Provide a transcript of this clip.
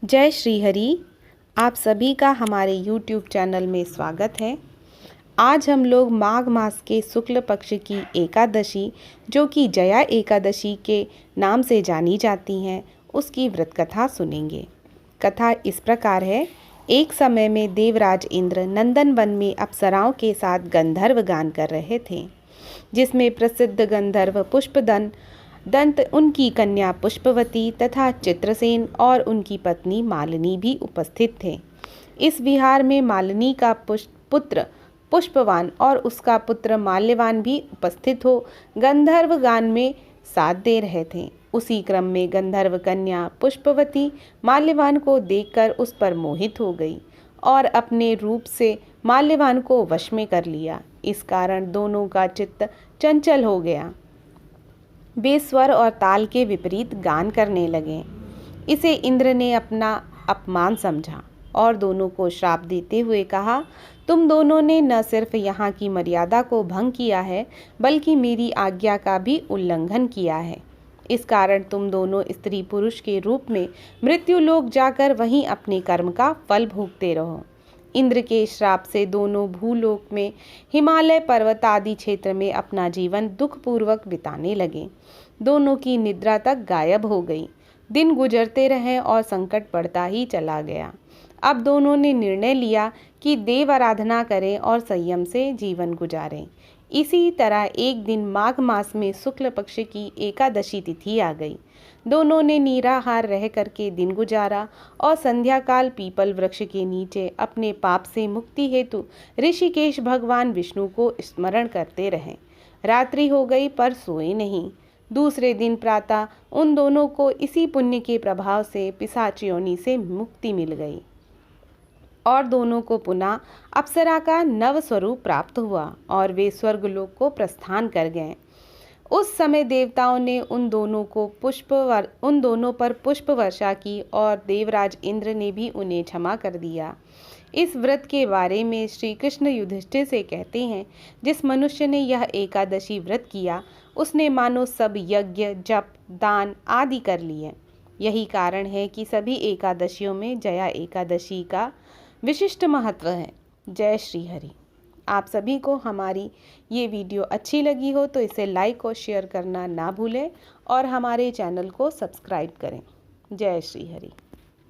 जय श्री हरि। आप सभी का हमारे YouTube चैनल में स्वागत है। आज हम लोग माघ मास के शुक्ल पक्ष की एकादशी, जो कि जया एकादशी के नाम से जानी जाती हैं, उसकी व्रत कथा सुनेंगे। कथा इस प्रकार है। एक समय में देवराज इंद्र नंदन वन में अप्सराओं के साथ गंधर्व गान कर रहे थे, जिसमें प्रसिद्ध गंधर्व दंत, उनकी कन्या पुष्पवती तथा चित्रसेन और उनकी पत्नी मालिनी भी उपस्थित थे। इस विहार में मालिनी का पुत्र पुष्पवान और उसका पुत्र माल्यवान भी उपस्थित हो गंधर्व गान में साथ दे रहे थे। उसी क्रम में गंधर्व कन्या पुष्पवती माल्यवान को देखकर उस पर मोहित हो गई और अपने रूप से माल्यवान को वश में कर लिया। इस कारण दोनों का चित्त चंचल हो गया। वे स्वर और ताल के विपरीत गान करने लगे। इसे इंद्र ने अपना अपमान समझा और दोनों को श्राप देते हुए कहा, तुम दोनों ने न सिर्फ यहाँ की मर्यादा को भंग किया है, बल्कि मेरी आज्ञा का भी उल्लंघन किया है। इस कारण तुम दोनों स्त्री पुरुष के रूप में मृत्यु लोक जाकर वहीं अपने कर्म का फल भोगते रहो। इंद्र के श्राप से दोनों भूलोक में हिमालय पर्वत आदि क्षेत्र में अपना जीवन दुखपूर्वक बिताने लगे। दोनों की निद्रा तक गायब हो गई। दिन गुजरते रहे और संकट बढ़ता ही चला गया। अब दोनों ने निर्णय लिया कि देव आराधना करें और संयम से जीवन गुजारें। इसी तरह एक दिन माघ मास में शुक्ल पक्ष की एकादशी तिथि आ गई। दोनों ने निराहार रह करके दिन गुजारा और संध्या काल पीपल वृक्ष के नीचे अपने पाप से मुक्ति हेतु ऋषिकेश भगवान विष्णु को स्मरण करते रहे। रात्रि हो गई पर सोए नहीं। दूसरे दिन प्रातः उन दोनों को इसी पुण्य के प्रभाव से पिशाच योनि से मुक्ति मिल गई और दोनों को पुनः अप्सरा का नव स्वरूप प्राप्त हुआ और वे स्वर्गलोक को प्रस्थान कर गए। उस समय देवताओं ने उन दोनों पर पुष्प वर्षा की और देवराज इंद्र ने भी उन्हें क्षमा कर दिया। इस व्रत के बारे में श्री कृष्ण युधिष्ठिर से कहते हैं, जिस मनुष्य ने यह एकादशी व्रत किया, उसने मानो सब यज्ञ, जप, दान आदि कर लिए। यही कारण है कि सभी एकादशियों में जया एकादशी का विशिष्ट महत्व है। जय श्री हरि। आप सभी को हमारी ये वीडियो अच्छी लगी हो तो इसे लाइक और शेयर करना ना भूलें और हमारे चैनल को सब्सक्राइब करें। जय श्री हरि।